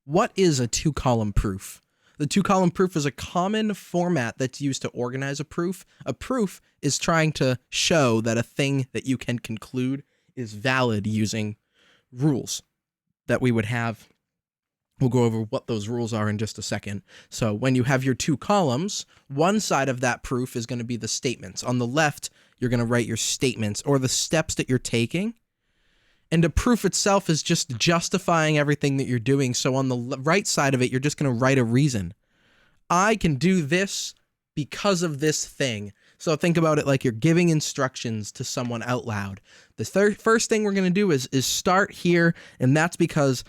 What is a two-column proof? The two-column proof is a common format that's used to organize a proof. A proof is trying to show that a thing that you can conclude is valid using rules that we would have. We'll go over what those rules are in just a second. So when you have your two columns, one side of that proof is going to be the statements. On the left, you're going to write your statements or the steps that you're taking. And a proof itself is just justifying everything that you're doing. So on the right side of it, you're just going to write a reason. I can do this because of this thing. So think about it like you're giving instructions to someone out loud. The first thing we're going to do is start here, and that's because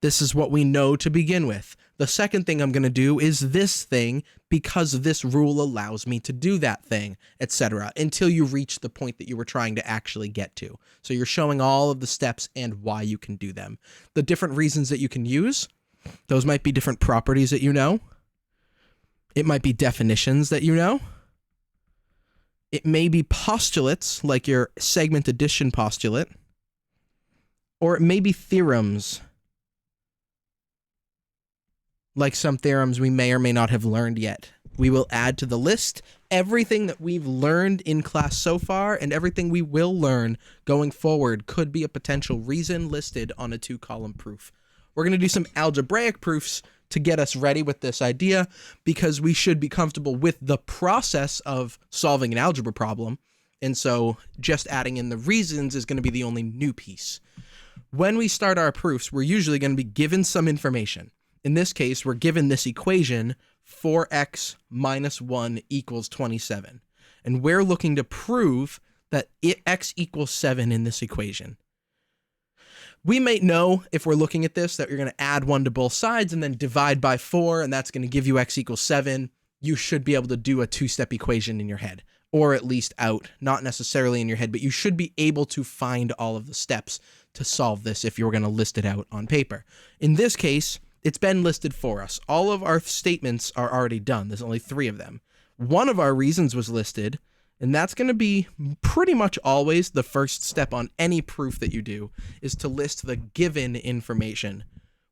this is what we know to begin with. The second thing I'm going to do is this thing because this rule allows me to do that thing, etc., until you reach the point that you were trying to actually get to. So you're showing all of the steps and why you can do them. The different reasons that you can use, those might be different properties that you know. It might be definitions that you know. It may be postulates, like your segment addition postulate. Or it may be theorems, like some theorems we may or may not have learned yet. We will add to the list everything that we've learned in class so far, and everything we will learn going forward could be a potential reason listed on a two-column proof. We're going to do some algebraic proofs to get us ready with this idea, because we should be comfortable with the process of solving an algebra problem, and so just adding in the reasons is going to be the only new piece. When we start our proofs, we're usually going to be given some information. In this case, we're given this equation, 4x minus 1 equals 27. And we're looking to prove that x equals 7 in this equation. We may know, if we're looking at this, that you're going to add 1 to both sides and then divide by 4, and that's going to give you x equals 7. You should be able to do a two-step equation in your head, or at least out, not necessarily in your head, but you should be able to find all of the steps to solve this if you were going to list it out on paper. In this case, it's been listed for us. All of our statements are already done. There's only 3 of them. One of our reasons was listed, and that's going to be pretty much always the first step on any proof that you do, is to list the given information.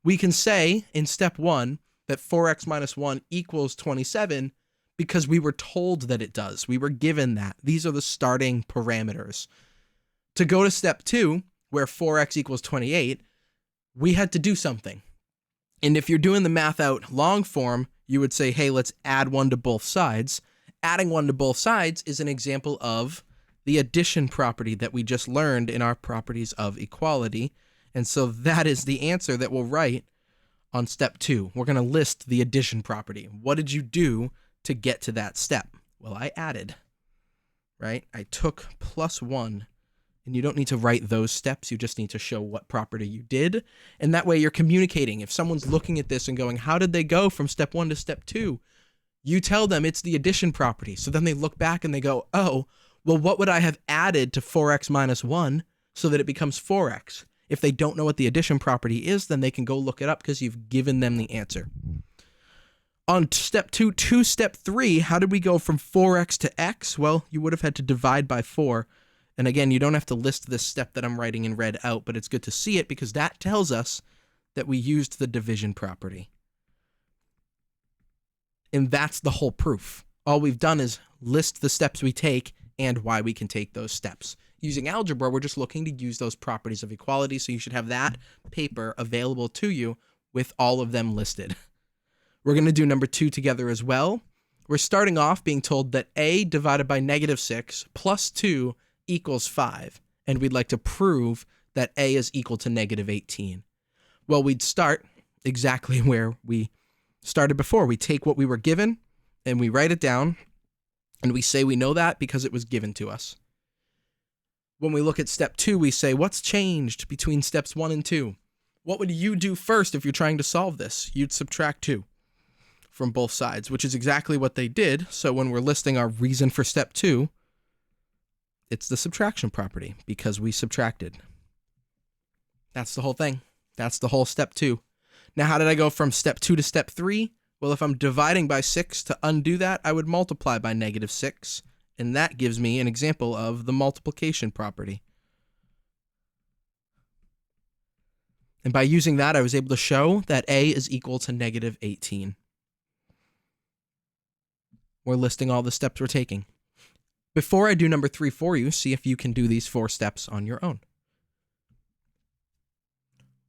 We can say in step 1 that 4x minus 1 equals 27 because we were told that it does. We were given that. These are the starting parameters. To go to step 2, where 4x equals 28, we had to do something. And if you're doing the math out long form, you would say, hey, let's add 1 to both sides. Adding 1 to both sides is an example of the addition property that we just learned in our properties of equality. And so that is the answer that we'll write on step 2. We're going to list the addition property. What did you do to get to that step? Well, I added, right? I took plus 1. And you don't need to write those steps. You just need to show what property you did. And that way you're communicating. If someone's looking at this and going, how did they go from step 1 to step 2? You tell them it's the addition property. So then they look back and they go, oh, well, what would I have added to 4x minus 1 so that it becomes 4x? If they don't know what the addition property is, then they can go look it up because you've given them the answer. On step 2 to step 3, how did we go from 4x to x? Well, you would have had to divide by 4. And again, you don't have to list this step that I'm writing in red out, but it's good to see it because that tells us that we used the division property. And that's the whole proof. All we've done is list the steps we take and why we can take those steps. Using algebra, we're just looking to use those properties of equality, so you should have that paper available to you with all of them listed. We're going to do number 2 together as well. We're starting off being told that a divided by negative 6 plus 2 equals 5, and we'd like to prove that a is equal to negative 18. Well, we'd start exactly where we started before. We take what we were given, and we write it down, and we say we know that because it was given to us. When we look at step 2, we say, what's changed between steps 1 and 2? What would you do first if you're trying to solve this? You'd subtract 2 from both sides, which is exactly what they did. So when we're listing our reason for step 2, it's the subtraction property because we subtracted. That's the whole thing. That's the whole step 2. Now, how did I go from step 2 to step 3? Well, if I'm dividing by 6, to undo that, I would multiply by negative 6. And that gives me an example of the multiplication property. And by using that, I was able to show that a is equal to negative 18. We're listing all the steps we're taking. Before I do number 3 for you, see if you can do these 4 steps on your own.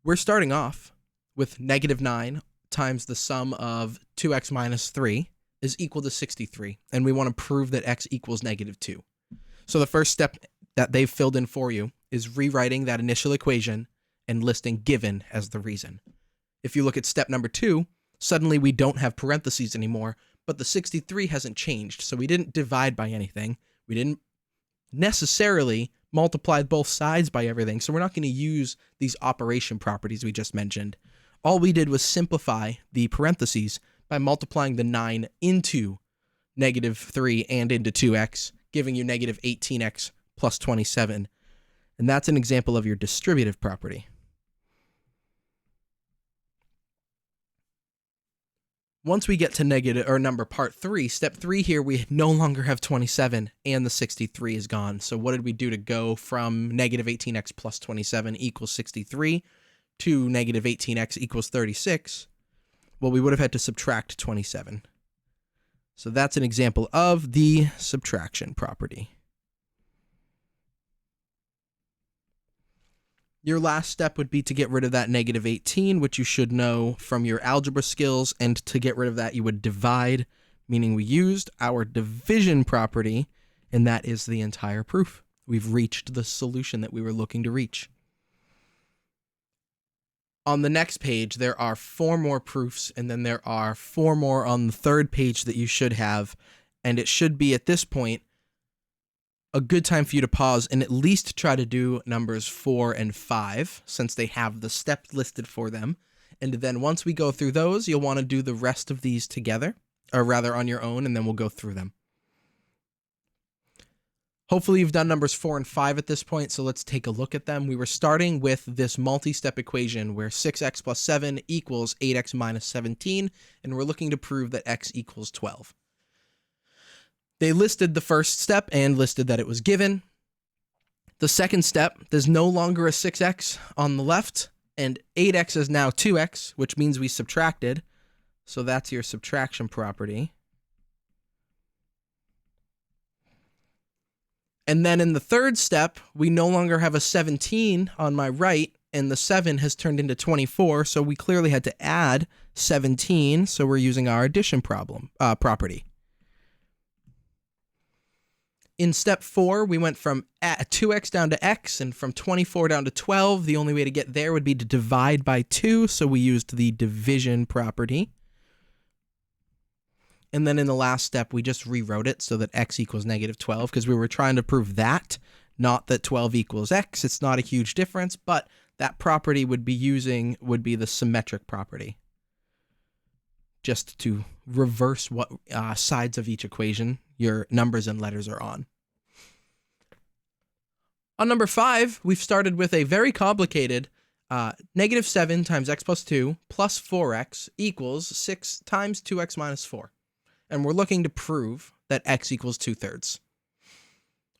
We're starting off with negative 9 times the sum of 2x minus 3 is equal to 63, and we want to prove that x equals negative 2. So the first step that they've filled in for you is rewriting that initial equation and listing given as the reason. If you look at step number 2, suddenly we don't have parentheses anymore, but the 63 hasn't changed, so we didn't divide by anything. We didn't necessarily multiply both sides by everything, so we're not going to use these operation properties we just mentioned. All we did was simplify the parentheses by multiplying the 9 into negative 3 and into 2x, giving you negative 18x plus 27. And that's an example of your distributive property. Once we get to number part 3, step 3 here, we no longer have 27 and the 63 is gone. So what did we do to go from negative 18x plus 27 equals 63 to negative 18x equals 36? Well, we would have had to subtract 27. So that's an example of the subtraction property. Your last step would be to get rid of that negative 18, which you should know from your algebra skills, and to get rid of that, you would divide, meaning we used our division property, and that is the entire proof. We've reached the solution that we were looking to reach. On the next page, there are 4 more proofs, and then there are 4 more on the third page that you should have, and it should be at this point a good time for you to pause and at least try to do numbers 4 and 5, since they have the steps listed for them. And then once we go through those, you'll want to do the rest of these together, or rather on your own, and then we'll go through them. Hopefully you've done numbers 4 and 5 at this point, so let's take a look at them. We were starting with this multi-step equation where 6x plus 7 equals 8x minus 17, and we're looking to prove that x equals 12. They listed the first step and listed that it was given. The second step, there's no longer a 6x on the left, and 8x is now 2x, which means we subtracted, so that's your subtraction property. And then in the third step, we no longer have a 17 on my right, and the 7 has turned into 24, so we clearly had to add 17, so we're using our addition property. In step 4, we went from 2x down to x, and from 24 down to 12. The only way to get there would be to divide by 2, so we used the division property. And then in the last step, we just rewrote it so that x equals negative 12, because we were trying to prove that, not that 12 equals x. It's not a huge difference, but that property would be the symmetric property, just to reverse what sides of each equation your numbers and letters are on. On number 5, we've started with a very complicated negative 7 times x plus 2 plus 4x equals 6 times 2x minus 4. And we're looking to prove that x equals 2/3.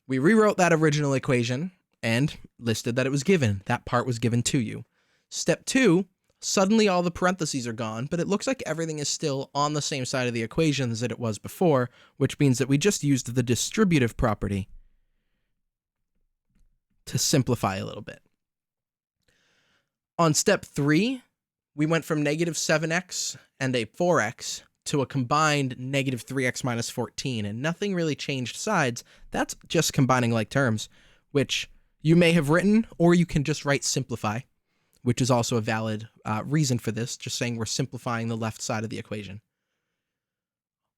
We rewrote that original equation and listed that it was given. That part was given to you. Step 2, suddenly all the parentheses are gone, but it looks like everything is still on the same side of the equation as it was before, which means that we just used the distributive property to simplify a little bit. On step 3, we went from negative 7x and a 4x to a combined negative 3x minus 14, and nothing really changed sides. That's just combining like terms, which you may have written, or you can just write simplify, which is also a valid reason for this, just saying we're simplifying the left side of the equation.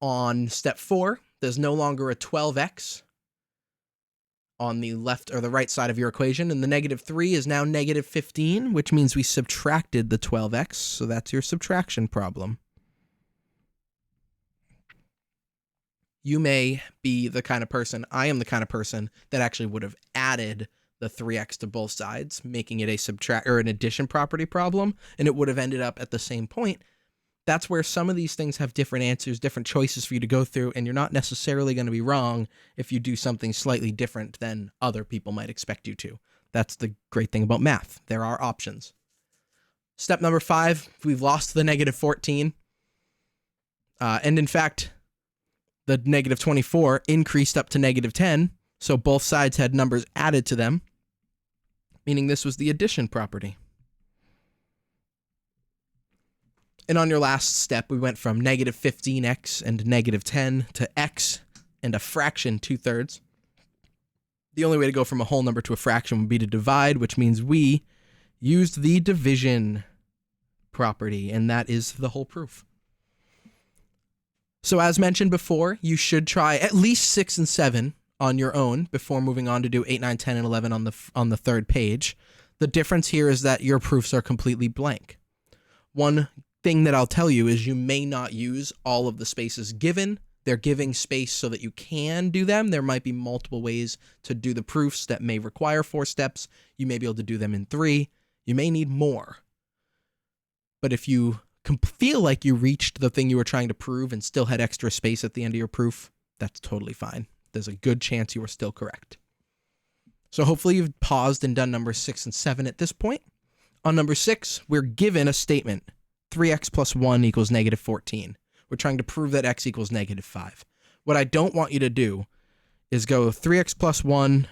On step 4, there's no longer a 12x on the left or the right side of your equation, and the negative 3 is now negative 15, which means we subtracted the 12x, so that's your subtraction problem. You may be the kind of person, I am the kind of person, that actually would have added the 3x to both sides, making it an addition property problem, and it would have ended up at the same point. That's where some of these things have different answers, different choices for you to go through, and you're not necessarily going to be wrong if you do something slightly different than other people might expect you to. That's the great thing about math. There are options. Step number 5, we've lost the negative 14. And in fact, the negative 24 increased up to negative 10. So both sides had numbers added to them, meaning this was the addition property. And on your last step, we went from negative 15x and negative 10 to x and a fraction 2/3. The only way to go from a whole number to a fraction would be to divide, which means we used the division property, and that is the whole proof. So as mentioned before, you should try at least 6 and 7 on your own before moving on to do 8, 9, 10, and 11 on the third page. The difference here is that your proofs are completely blank. One thing that I'll tell you is you may not use all of the spaces given. They're giving space so that you can do them. There might be multiple ways to do the proofs that may require 4 steps. You may be able to do them in 3. You may need more. But if you feel like you reached the thing you were trying to prove and still had extra space at the end of your proof, that's totally fine. There's a good chance you were still correct. So hopefully you've paused and done numbers 6 and 7 at this point. On number 6, we're given a statement. 3x plus 1 equals negative 14. We're trying to prove that x equals negative 5. What I don't want you to do is go 3x plus 1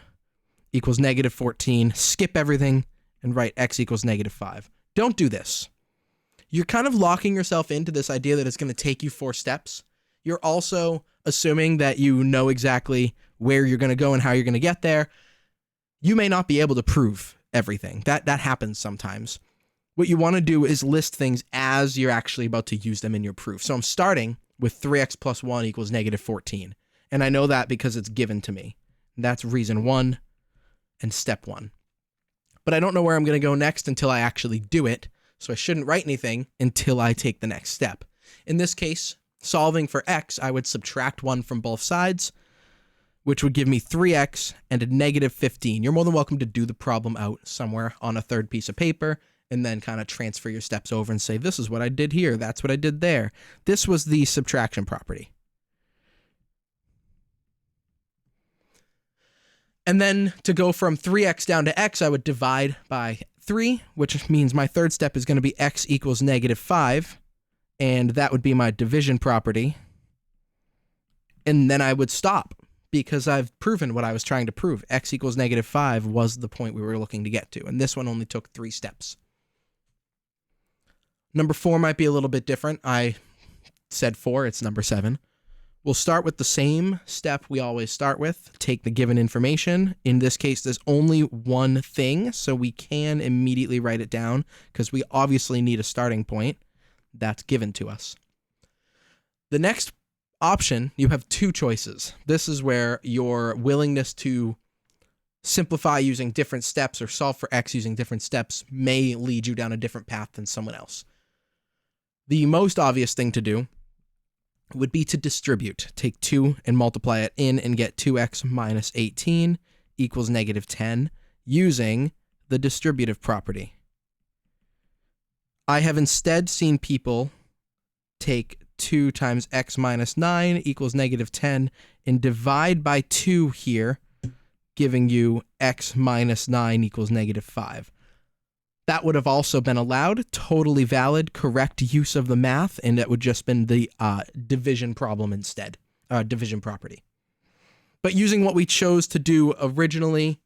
equals negative 14, skip everything, and write x equals negative 5. Don't do this. You're kind of locking yourself into this idea that it's going to take you 4 steps. You're also assuming that you know exactly where you're going to go and how you're going to get there. You may not be able to prove everything. That happens sometimes. What you want to do is list things as you're actually about to use them in your proof. So I'm starting with 3x plus 1 equals negative 14. And I know that because it's given to me. That's reason 1 and step 1. But I don't know where I'm going to go next until I actually do it. So I shouldn't write anything until I take the next step. In this case, solving for x, I would subtract 1 from both sides, which would give me 3x and a negative 15. You're more than welcome to do the problem out somewhere on a third piece of paper and then kind of transfer your steps over and say, this is what I did here, that's what I did there. This was the subtraction property. And then to go from 3x down to x, I would divide by 3, which means my third step is going to be x equals negative 5, and that would be my division property. And then I would stop because I've proven what I was trying to prove. X equals negative 5 was the point we were looking to get to, and this one only took 3 steps. Number 4 might be a little bit different. I said 4, it's number 7. We'll start with the same step we always start with. Take the given information. In this case, there's only one thing, so we can immediately write it down because we obviously need a starting point that's given to us. The next option, you have 2 choices. This is where your willingness to simplify using different steps or solve for x using different steps may lead you down a different path than someone else. The most obvious thing to do would be to distribute. Take 2 and multiply it in and get 2x minus 18 equals negative 10 using the distributive property. I have instead seen people take 2 times x minus 9 equals negative 10 and divide by 2 here, giving you x minus 9 equals negative 5. That would have also been allowed, totally valid, correct use of the math, and it would just been the division problem instead, division property. But using what we chose to do originally,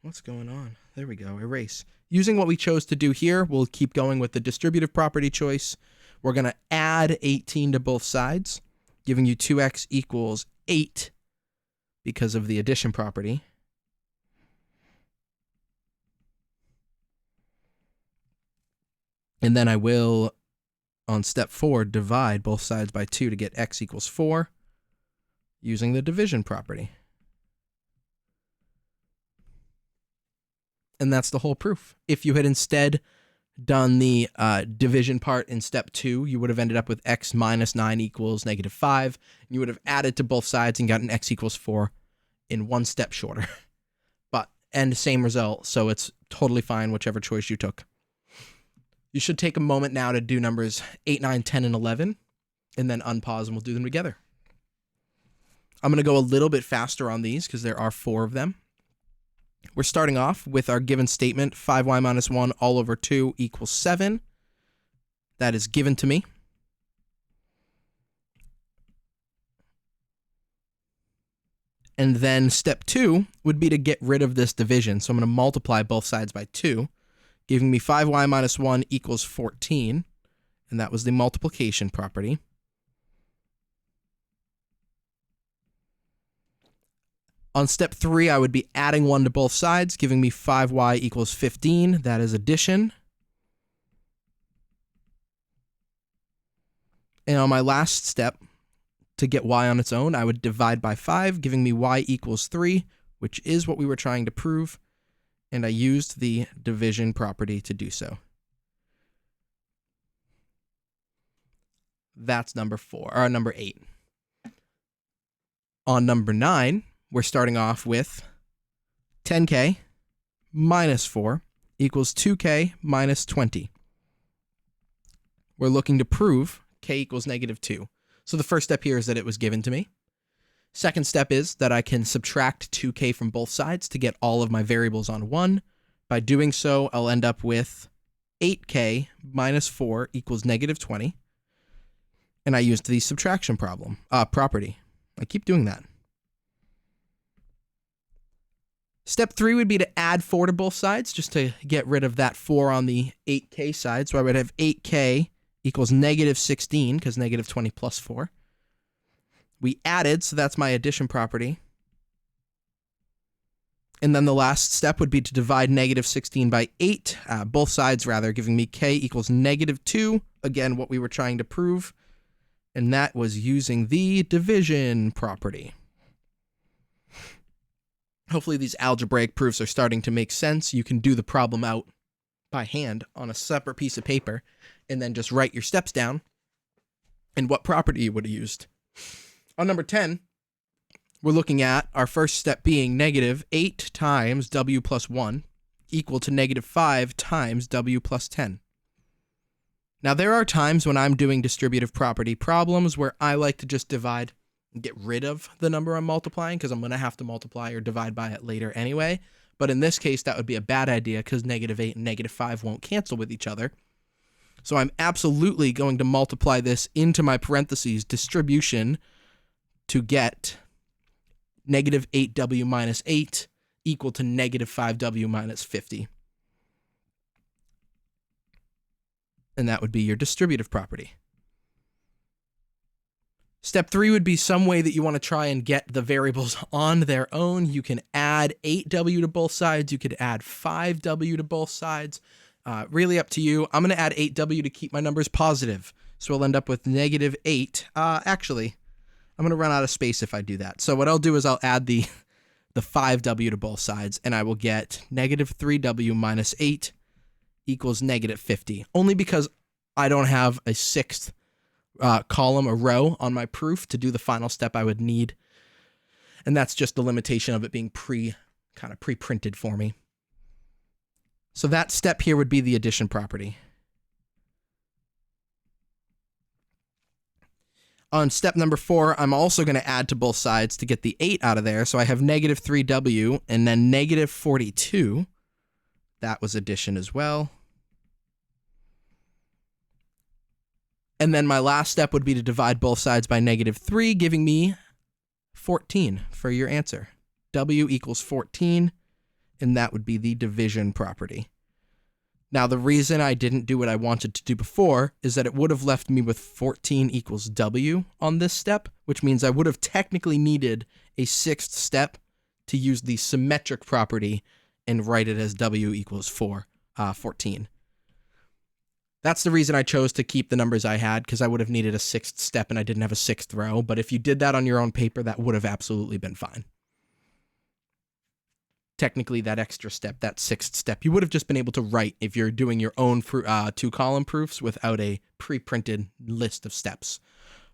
what's going on? There we go, erase. Using what we chose to do here, we'll keep going with the distributive property choice. We're going to add 18 to both sides, giving you 2x equals 8 because of the addition property. And then I will, on step 4, divide both sides by 2 to get x equals 4 using the division property. And that's the whole proof. If you had instead done the division part in step 2, you would have ended up with x minus 9 equals negative 5. And you would have added to both sides and gotten x equals 4 in 1 step shorter. And same result, so it's totally fine whichever choice you took. You should take a moment now to do numbers 8, 9, 10, and 11, and then unpause and we'll do them together. I'm going to go a little bit faster on these because there are 4 of them. We're starting off with our given statement, 5y minus 1 all over 2 equals 7. That is given to me. And then step 2 would be to get rid of this division. So I'm going to multiply both sides by 2, giving me 5y minus 1 equals 14. And that was the multiplication property. On step 3, I would be adding 1 to both sides, giving me 5y equals 15. That is addition. And on my last step, to get y on its own, I would divide by 5, giving me y equals 3, which is what we were trying to prove. And I used the division property to do so. That's number 8. On number 9, we're starting off with 10k minus 4 equals 2k minus 20. We're looking to prove k equals negative 2. So the first step here is that it was given to me. Second step is that I can subtract 2k from both sides to get all of my variables on 1. By doing so, I'll end up with 8k minus 4 equals negative 20. And I used the subtraction property. I keep doing that. Step 3 would be to add 4 to both sides, just to get rid of that 4 on the 8k side. So I would have 8k equals negative 16, because negative 20 plus 4. We added, so that's my addition property. And then the last step would be to divide negative 16 by 8, both sides rather, giving me k equals negative 2. Again, what we were trying to prove. And that was using the division property. Hopefully these algebraic proofs are starting to make sense. You can do the problem out by hand on a separate piece of paper and then just write your steps down and what property you would have used. On number 10, we're looking at our first step being negative 8 times w plus 1 equal to negative 5 times w plus 10. Now, there are times when I'm doing distributive property problems where I like to just divide and get rid of the number I'm multiplying because I'm going to have to multiply or divide by it later anyway. But in this case, that would be a bad idea because negative 8 and negative 5 won't cancel with each other. So I'm absolutely going to multiply this into my parentheses distribution to get negative 8w minus 8 equal to negative 5w minus 50. And that would be your distributive property. Step 3 would be some way that you want to try and get the variables on their own. You can add 8w to both sides. You could add 5w to both sides. Really up to you. I'm going to add 8w to keep my numbers positive. So we'll end up with negative 8. Actually, I'm going to run out of space if I do that. So what I'll do is I'll add the 5w to both sides, and I will get negative 3w minus 8 equals negative 50, only because I don't have a sixth column, a row on my proof to do the final step I would need. And that's just the limitation of it being pre-printed for me. So that step here would be the addition property. On step number 4, I'm also going to add to both sides to get the 8 out of there. So I have negative 3w and then negative 42. That was addition as well. And then my last step would be to divide both sides by negative 3, giving me 14 for your answer. W equals 14, and that would be the division property. Now, the reason I didn't do what I wanted to do before is that it would have left me with 14 equals W on this step, which means I would have technically needed a sixth step to use the symmetric property and write it as W equals 14. That's the reason I chose to keep the numbers I had, because I would have needed a sixth step and I didn't have a sixth row. But if you did that on your own paper, that would have absolutely been fine. Technically, that extra step, that sixth step, you would have just been able to write if you're doing your own two-column proofs without a pre-printed list of steps.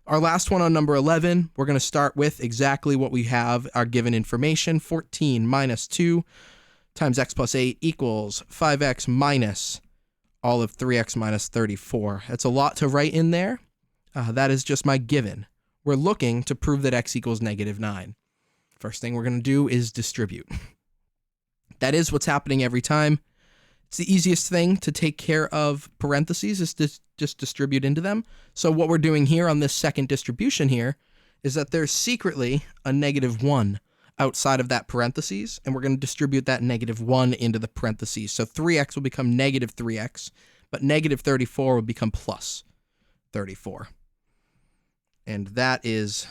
Our last one on number 11, we're going to start with exactly what we have, our given information. 14 minus 2 times x plus 8 equals 5x minus all of 3x minus 34. That's a lot to write in there. That is just my given. We're looking to prove that x equals negative 9. First thing we're going to do is distribute. That is what's happening every time. It's the easiest thing to take care of parentheses is to just distribute into them. So what we're doing here on this second distribution here is that there's secretly a -1 outside of that parentheses, and we're going to distribute that -1 into the parentheses. So 3x will become -3x, but -34 will become plus 34. And that is,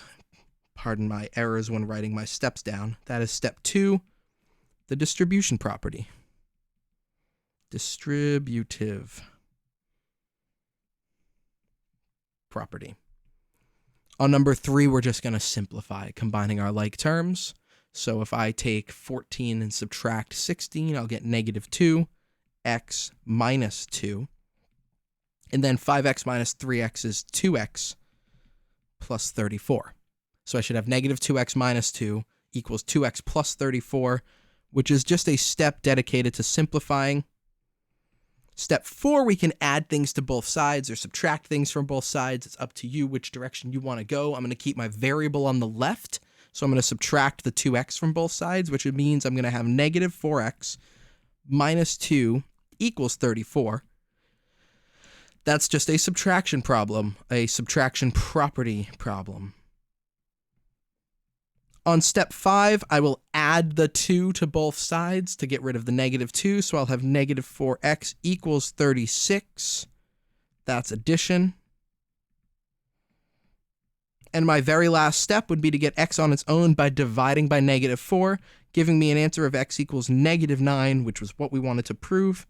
pardon my errors when writing my steps down, that is step 2, the distribution property. Distributive property. On number 3, we're just going to simplify, combining our like terms. So if I take 14 and subtract 16, I'll get -2x minus 2. And then 5x minus 3x is 2x plus 34. So I should have -2x minus 2 equals 2x plus 34, which is just a step dedicated to simplifying. Step 4, we can add things to both sides or subtract things from both sides. It's up to you which direction you want to go. I'm going to keep my variable on the left, so I'm going to subtract the 2x from both sides, which means I'm going to have -4x minus 2 equals 34. That's just a subtraction problem, a subtraction property problem. On step 5, I will add the 2 to both sides to get rid of the -2, so I'll have -4x equals 36. That's addition. And my very last step would be to get x on its own by dividing by -4, giving me an answer of x equals -9, which was what we wanted to prove.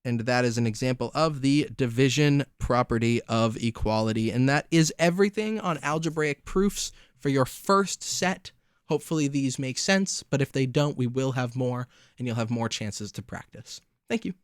And that is an example of the division property of equality. And that is everything on algebraic proofs for your first set. Hopefully these make sense, but if they don't, we will have more, and you'll have more chances to practice. Thank you.